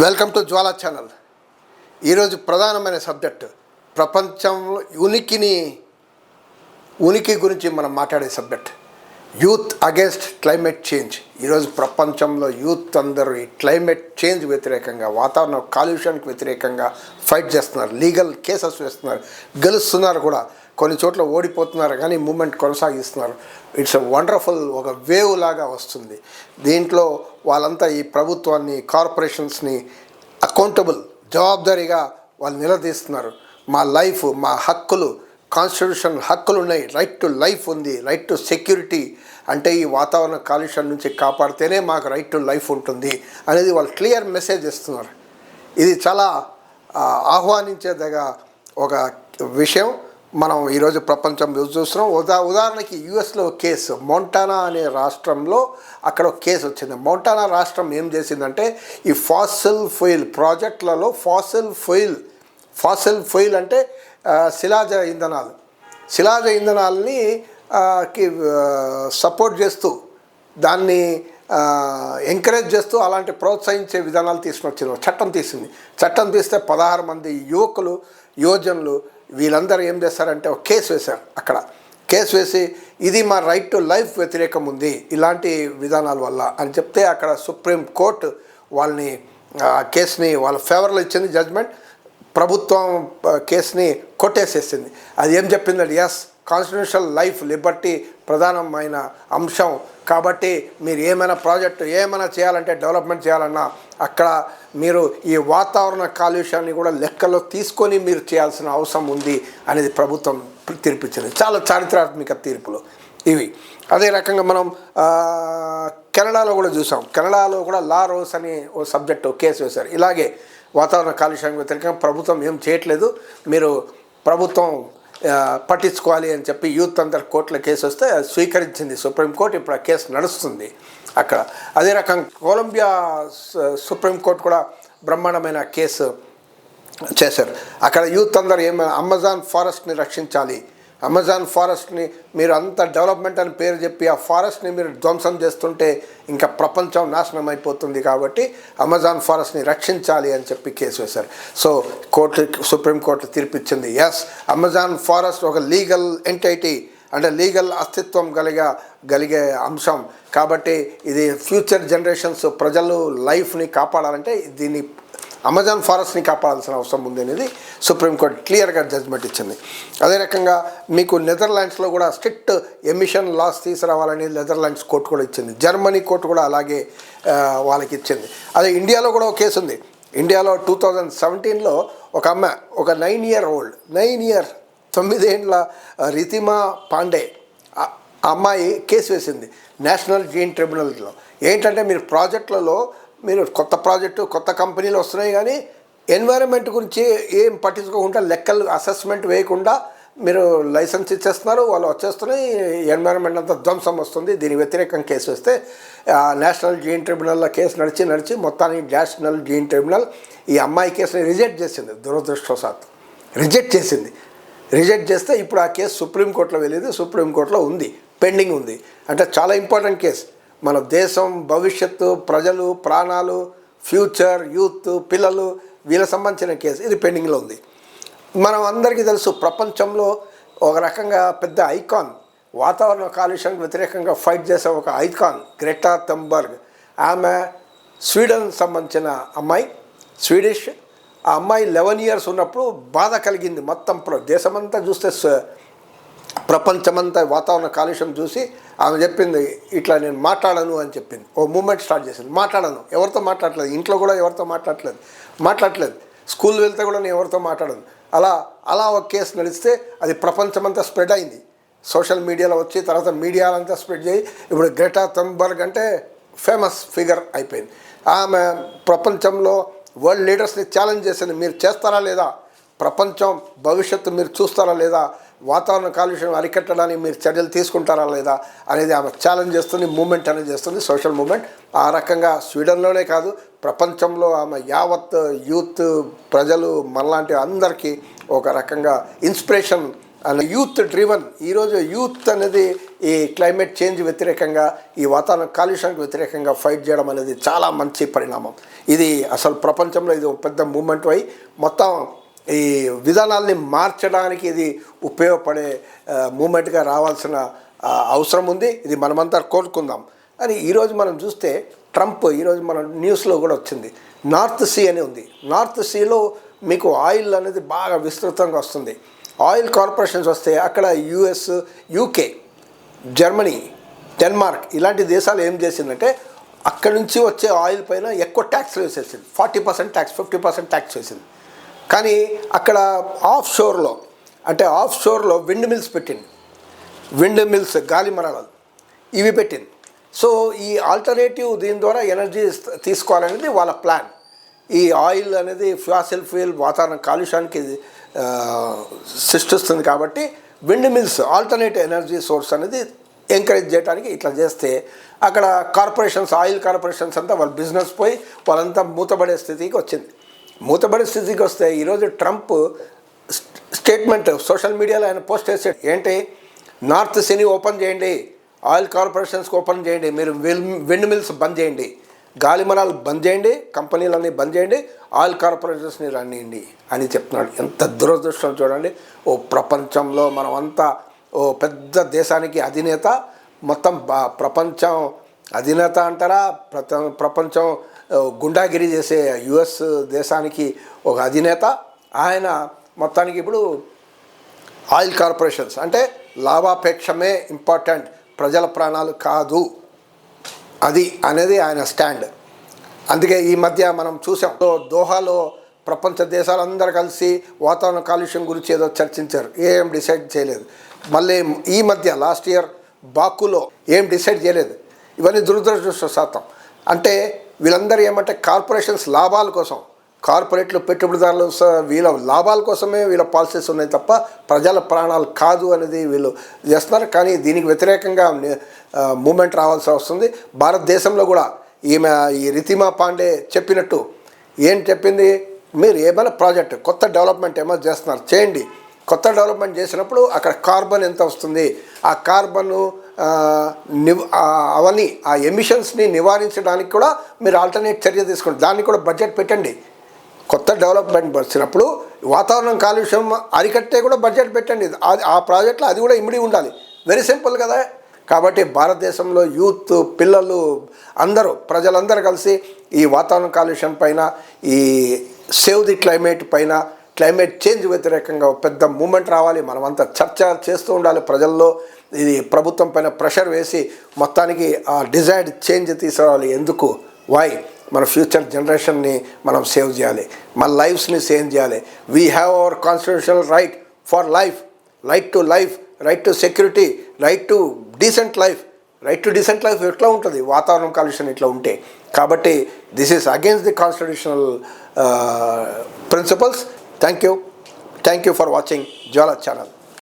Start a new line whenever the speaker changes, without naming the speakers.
Welcome to Jwala channel. ఈరోజు ప్రధానమైన subject ప్రపంచంలో ఉనికి గురించి మనం మాట్లాడే subject youth against climate change. ఈరోజు ప్రపంచంలో యూత్ అందరూ ఈ క్లైమేట్ చేంజ్ వ్యతిరేకంగా, వాతావరణ కాలుష్యానికి వ్యతిరేకంగా ఫైట్ చేస్తున్నారు. లీగల్ కేసెస్ వేస్తున్నారు, గెలుస్తున్నారు కూడా. కొన్ని చోట్ల ఓడిపోతున్నారు కానీ మూమెంట్ కొనసాగిస్తున్నారు. ఇట్స్ వండర్ఫుల్, ఒక వేవ్ లాగా వస్తుంది. దీంట్లో వాళ్ళంతా ఈ ప్రభుత్వాన్ని, కార్పొరేషన్స్ని అకౌంటబుల్, జవాబుదారీగా వాళ్ళు నిలదీస్తున్నారు. మా లైఫ్, మా హక్కులు, కాన్స్టిట్యూషన్ హక్కులు ఉన్నాయి, రైట్ టు లైఫ్ ఉంది, రైట్ టు సెక్యూరిటీ, అంటే ఈ వాతావరణ కాలుష్యం నుంచి కాపాడితేనే మాకు రైట్ టు లైఫ్ ఉంటుంది అనేది వాళ్ళు క్లియర్ మెసేజ్ ఇస్తున్నారు. ఇది చాలా ఆహ్వానించేదగ ఒక విషయం. మనం ఈరోజు ప్రపంచం చూస్తున్నాం. ఉదాహరణకి యుఎస్లో కేసు, మోంటానా అనే రాష్ట్రంలో అక్కడ ఒక కేసు వచ్చింది. మోంటానా రాష్ట్రం ఏం చేసిందంటే ఈ ఫాసిల్ ఫుయిల్ ప్రాజెక్టులలో ఫాసిల్ ఫుయిల్ అంటే శిలాజ ఇంధనాలని సపోర్ట్ చేస్తూ, దాన్ని ఎంకరేజ్ చేస్తూ, అలాంటి ప్రోత్సహించే విధానాలు తీసుకొచ్చింది. చట్టం తీస్తే 16 మంది యువజనులు వీళ్ళందరూ ఏం చేస్తారంటే ఒక కేసు వేశారు. అక్కడ కేసు వేసి ఇది మా రైట్ టు లైఫ్ వ్యతిరేకం ఉంది ఇలాంటి విధానాల వల్ల అని చెప్తే అక్కడ సుప్రీం కోర్టు వాళ్ళని కేసుని వాళ్ళ ఫేవర్లో ఇచ్చింది జడ్జ్మెంట్. ప్రభుత్వం కేసుని కొట్టేసేసింది. అది ఏం చెప్పిందంటే ఎస్, కాన్స్టిట్యూషనల్ లైఫ్, లిబర్టీ ప్రధానమైన అంశం కాబట్టి మీరు ఏమైనా ప్రాజెక్టు ఏమైనా చేయాలంటే, డెవలప్మెంట్ చేయాలన్నా అక్కడ మీరు ఈ వాతావరణ కాలుష్యాన్ని కూడా లెక్కలో తీసుకొని మీరు చేయాల్సిన అవసరం ఉంది అనేది ప్రభుత్వం తీర్పిచ్చింది. చాలా చారిత్రాత్మక తీర్పులు ఇవి. అదే రకంగా మనం కెనడాలో కూడా చూసాం. కెనడాలో కూడా లా రోస్ అని ఓ సబ్జెక్టు కేసు వేశారు. ఇలాగే వాతావరణ కాలుష్యానికి వ్యతిరేకంగా ప్రభుత్వం ఏం చేయట్లేదు, మీరు ప్రభుత్వం పట్టించుకోవాలి అని చెప్పి యూత్ అందరు కోర్టులో కేసు వస్తే స్వీకరించింది సుప్రీంకోర్టు. ఇప్పుడు ఆ కేసు నడుస్తుంది అక్కడ. అదే రకంగా కొలంబియా సుప్రీంకోర్టు కూడా బ్రహ్మాండమైన కేసు చేశారు. అక్కడ యూత్ అందరూ అమెజాన్ ఫారెస్ట్ని రక్షించాలి, అమెజాన్ ఫారెస్ట్ని మీరు అంత డెవలప్మెంట్ అని పేరు చెప్పి ఆ ఫారెస్ట్ని మీరు ధ్వంసం చేస్తుంటే ఇంకా ప్రపంచం నాశనం అయిపోతుంది కాబట్టి అమెజాన్ ఫారెస్ట్ని రక్షించాలి అని చెప్పి కేసు వేశారు. సో సుప్రీంకోర్టు తీర్పిచ్చింది ఎస్, అమెజాన్ ఫారెస్ట్ ఒక లీగల్ ఎంటిటీ, అంటే లీగల్ అస్తిత్వం కలిగే అంశం కాబట్టి ఇది ఫ్యూచర్ జనరేషన్స్ ప్రజలు లైఫ్ని కాపాడాలంటే దీన్ని అమెజాన్ ఫారెస్ట్ని కాపాడాల్సిన అవసరం ఉంది అనేది సుప్రీంకోర్టు క్లియర్గా జడ్జ్మెంట్ ఇచ్చింది. అదే రకంగా మీకు నెదర్లాండ్స్లో కూడా స్ట్రిక్ట్ ఎమిషన్ లాస్ తీసుకురావాలని నెదర్లాండ్స్ కోర్టు కూడా ఇచ్చింది. జర్మనీ కోర్టు కూడా అలాగే వాళ్ళకి ఇచ్చింది. అదే ఇండియాలో కూడా ఒక కేసు ఉంది. ఇండియాలో 2017లో ఒక అమ్మాయి, ఒక 9 ఏళ్ళ రితిమా పాండే అమ్మాయి కేసు వేసింది నేషనల్ గ్రీన్ ట్రిబ్యునల్లో. ఏంటంటే మీరు ప్రాజెక్టులలో మీరు కొత్త ప్రాజెక్టు, కొత్త కంపెనీలు వస్తున్నాయి కానీ ఎన్వైరన్మెంట్ గురించి ఏం పట్టించుకోకుండా, లెక్కలు అసెస్మెంట్ వేయకుండా మీరు లైసెన్స్ ఇచ్చేస్తున్నారు, వాళ్ళు వచ్చేస్తున్నాయి, ఎన్వైరన్మెంట్ అంతా ధ్వంసం వస్తుంది. దీని వ్యతిరేకంగా కేసు వేస్తే నేషనల్ గ్రీన్ ట్రిబ్యునల్లో కేసు నడిచి మొత్తానికి నేషనల్ గ్రీన్ ట్రిబ్యునల్ ఈ అమ్మాయి కేసుని రిజెక్ట్ చేసింది. దురదృష్టవశాత్తు రిజెక్ట్ చేస్తే ఇప్పుడు ఆ కేసు సుప్రీంకోర్టులో వెళ్ళేది, సుప్రీంకోర్టులో ఉంది, పెండింగ్ ఉంది. అంటే చాలా ఇంపార్టెంట్ కేసు. మన దేశం భవిష్యత్తు, ప్రజలు, ప్రాణాలు, ఫ్యూచర్, యూత్, పిల్లలు, వీళ్ళకి సంబంధించిన కేసు. ఇది పెండింగ్లో ఉంది. మనం అందరికీ తెలుసు, ప్రపంచంలో ఒక రకంగా పెద్ద ఐకాన్, వాతావరణ కాలుష్యానికి వ్యతిరేకంగా ఫైట్ చేసే ఒక ఐకాన్ గ్రెటా థన్బర్గ్. ఆమె స్వీడన్ సంబంధించిన అమ్మాయి, స్వీడిష్. ఆ అమ్మాయి 11 years ఉన్నప్పుడు బాధ కలిగింది. మొత్తం దేశమంతా చూస్తే, ప్రపంచమంతా వాతావరణ కాలుష్యం చూసి ఆమె చెప్పింది ఇట్లా నేను మాట్లాడను అని చెప్పింది. ఓ మూమెంట్ స్టార్ట్ చేసింది. మాట్లాడను, ఎవరితో మాట్లాడలేదు, ఇంట్లో కూడా ఎవరితో మాట్లాడలేదు, స్కూల్ వెళ్తే కూడా నేను ఎవరితో మాట్లాడను. అలా ఒక కేసు నడిస్తే అది ప్రపంచమంతా స్ప్రెడ్ అయింది. సోషల్ మీడియాలో వచ్చి తర్వాత మీడియాలంతా స్ప్రెడ్ చేయి ఇప్పుడు గ్రెటా థన్బర్గ్ అంటే ఫేమస్ ఫిగర్ అయిపోయింది. ఆమె ప్రపంచంలో వరల్డ్ లీడర్స్ని ఛాలెంజ్ చేసింది, మీరు చేస్తారా లేదా, ప్రపంచం భవిష్యత్తు మీరు చూస్తారా లేదా, వాతావరణ కాలుష్యం అరికట్టడానికి మీరు చర్యలు తీసుకుంటారా లేదా అనేది ఆమె ఛాలెంజ్ చేస్తుంది, మూమెంట్ అనేది చేస్తుంది, సోషల్ మూమెంట్. ఆ రకంగా స్వీడన్లోనే కాదు, ప్రపంచంలో ఆమె యావత్ యూత్, ప్రజలు, మనలాంటి అందరికీ ఒక రకంగా ఇన్స్పిరేషన్ అండ్ యూత్ డ్రివన్. ఈరోజు యూత్ అనేది ఈ క్లైమేట్ చేంజ్ వ్యతిరేకంగా, ఈ వాతావరణ కాలుష్యానికి వ్యతిరేకంగా ఫైట్ చేయడం అనేది చాలా మంచి పరిణామం. ఇది అసలు ప్రపంచంలో ఇది ఒక పెద్ద మూమెంట్ అయి మొత్తం ఈ విధానాల్ని మార్చడానికి ఇది ఉపయోగపడే మూమెంట్గా రావాల్సిన అవసరం ఉంది. ఇది మనమంతా కోరుకుందాం అని ఈరోజు మనం చూస్తే ట్రంప్ ఈరోజు మన న్యూస్లో కూడా వచ్చింది. నార్త్ సీ అని ఉంది. నార్త్ సీలో మీకు ఆయిల్ అనేది బాగా విస్తృతంగా వస్తుంది. ఆయిల్ కార్పొరేషన్స్ వస్తే అక్కడ యుఎస్, యూకే, జర్మనీ, డెన్మార్క్ ఇలాంటి దేశాలు ఏం చేసిందంటే అక్కడి నుంచి వచ్చే ఆయిల్ పైన ఎక్కువ ట్యాక్స్లు వేసేసింది. 40% ట్యాక్స్, 50% ట్యాక్స్ వేసింది. కానీ అక్కడ ఆఫ్ షోర్లో విండ్ మిల్స్ పెట్టింది. విండ్ మిల్స్, గాలి మరాలు ఇవి పెట్టింది. సో ఈ ఆల్టర్నేటివ్ దీని ద్వారా ఎనర్జీ తీసుకోవాలనేది వాళ్ళ ప్లాన్. ఈ ఆయిల్ అనేది ఫాసిల్ ఫ్యూయల్ వాతావరణ కాలుష్యానికి సృష్టిస్తుంది కాబట్టి wind mills alternative energy source అనేది ఎంకరేజ్ చేయడానికి ఇట్లా చేస్తే అక్కడ కార్పొరేషన్స్, ఆయిల్ కార్పొరేషన్స్ అంతా వాళ్ళ బిజినెస్ పోయి వాళ్ళంతా మూతబడే స్థితికి వచ్చింది. మూతబడే స్థితికి వస్తే ఈరోజు ట్రంప్ స్టేట్మెంట్ సోషల్ మీడియాలో ఆయన పోస్ట్ చేసాడు. ఏంటి, నార్త్ సీని ఓపెన్ చేయండి, ఆయిల్ కార్పొరేషన్స్కి ఓపెన్ చేయండి, మీరు విండ్ మిల్స్ బంద్ చేయండి, గాలిమరాలు బంద్ చేయండి, కంపెనీలన్నీ బంద్ చేయండి, ఆయిల్ కార్పొరేషన్స్ని రానియండి అని చెప్తున్నాడు. ఎంత దురదృష్టం చూడండి. ఓ ప్రపంచంలో మనమంతా ఓ పెద్ద దేశానికి అధినేత, మొత్తం ప్రపంచం అధినేత అంటారా, ప్రపంచం గుండాగిరి చేసే యుఎస్ దేశానికి ఒక అధినేత ఆయన మొత్తానికి ఇప్పుడు ఆయిల్ కార్పొరేషన్స్ అంటే లాభాపేక్షమే ఇంపార్టెంట్, ప్రజల ప్రాణాలు కాదు అది అనేది ఆయన స్టాండ్. అందుకే ఈ మధ్య మనం చూసాం, దోహాలో ప్రపంచ దేశాలందరూ కలిసి వాతావరణ కాలుష్యం గురించి ఏదో చర్చించారు, ఏం డిసైడ్ చేయలేదు. మళ్ళీ ఈ మధ్య లాస్ట్ ఇయర్ బాకులో ఏం డిసైడ్ చేయలేదు. ఇవన్నీ దురదృష్టశాతం. అంటే వీళ్ళందరూ ఏమంటే కార్పొరేషన్స్ లాభాల కోసం, కార్పొరేట్లు, పెట్టుబడిదారులు వీళ్ళ లాభాల కోసమే వీళ్ళ పాలసీస్ ఉన్నాయి తప్ప ప్రజల ప్రాణాలు కాదు అనేది వీళ్ళు చేస్తున్నారు. కానీ దీనికి వ్యతిరేకంగా మూమెంట్ రావాల్సి వస్తుంది. భారతదేశంలో కూడా ఈ రితిమా పాండే చెప్పినట్టు ఏం చెప్పింది, మీరు ఏమైనా ప్రాజెక్ట్ కొత్త డెవలప్మెంట్ ఏమైనా చేస్తున్నారు చేయండి. కొత్త డెవలప్మెంట్ చేసినప్పుడు అక్కడ కార్బన్ ఎంత వస్తుంది, ఆ కార్బన్ అవన్నీ ఆ ఎమిషన్స్ని నివారించడానికి కూడా మీరు ఆల్టర్నేట్ చర్య తీసుకోండి, దానికి కూడా బడ్జెట్ పెట్టండి. కొత్త డెవలప్మెంట్ వచ్చినప్పుడు వాతావరణం కాలుష్యం అరికట్టే కూడా బడ్జెట్ పెట్టండి. ఆ ప్రాజెక్టులో అది కూడా ఇమిడి ఉండాలి. వెరీ సింపుల్ కదా. కాబట్టి భారతదేశంలో యూత్, పిల్లలు అందరూ, ప్రజలందరూ కలిసి ఈ వాతావరణ కాలుష్యం పైన, ఈ సేవ్ ది క్లైమేట్ పైన, క్లైమేట్ చేంజ్ వ్యతిరేకంగా పెద్ద మూమెంట్ రావాలి. మనమంతా చర్చ చేస్తూ ఉండాలి ప్రజల్లో. ఇది ప్రభుత్వం పైన ప్రెషర్ వేసి మొత్తానికి ఆ డిజైర్డ్ చేంజ్ తీసుకురావాలి. ఎందుకు, వై, మన ఫ్యూచర్ జనరేషన్ని మనం సేవ్ చేయాలి, మన లైఫ్స్ని సేవ్ చేయాలి. We have our constitutional right for life, right to life, right to security, right to decent life. Right to decent life ఎట్లా ఉంటుంది వాతావరణం కాలుష్యం ఇట్లా ఉంటే? కాబట్టి this is against the constitutional principles. Thank you for watching Jwala channel.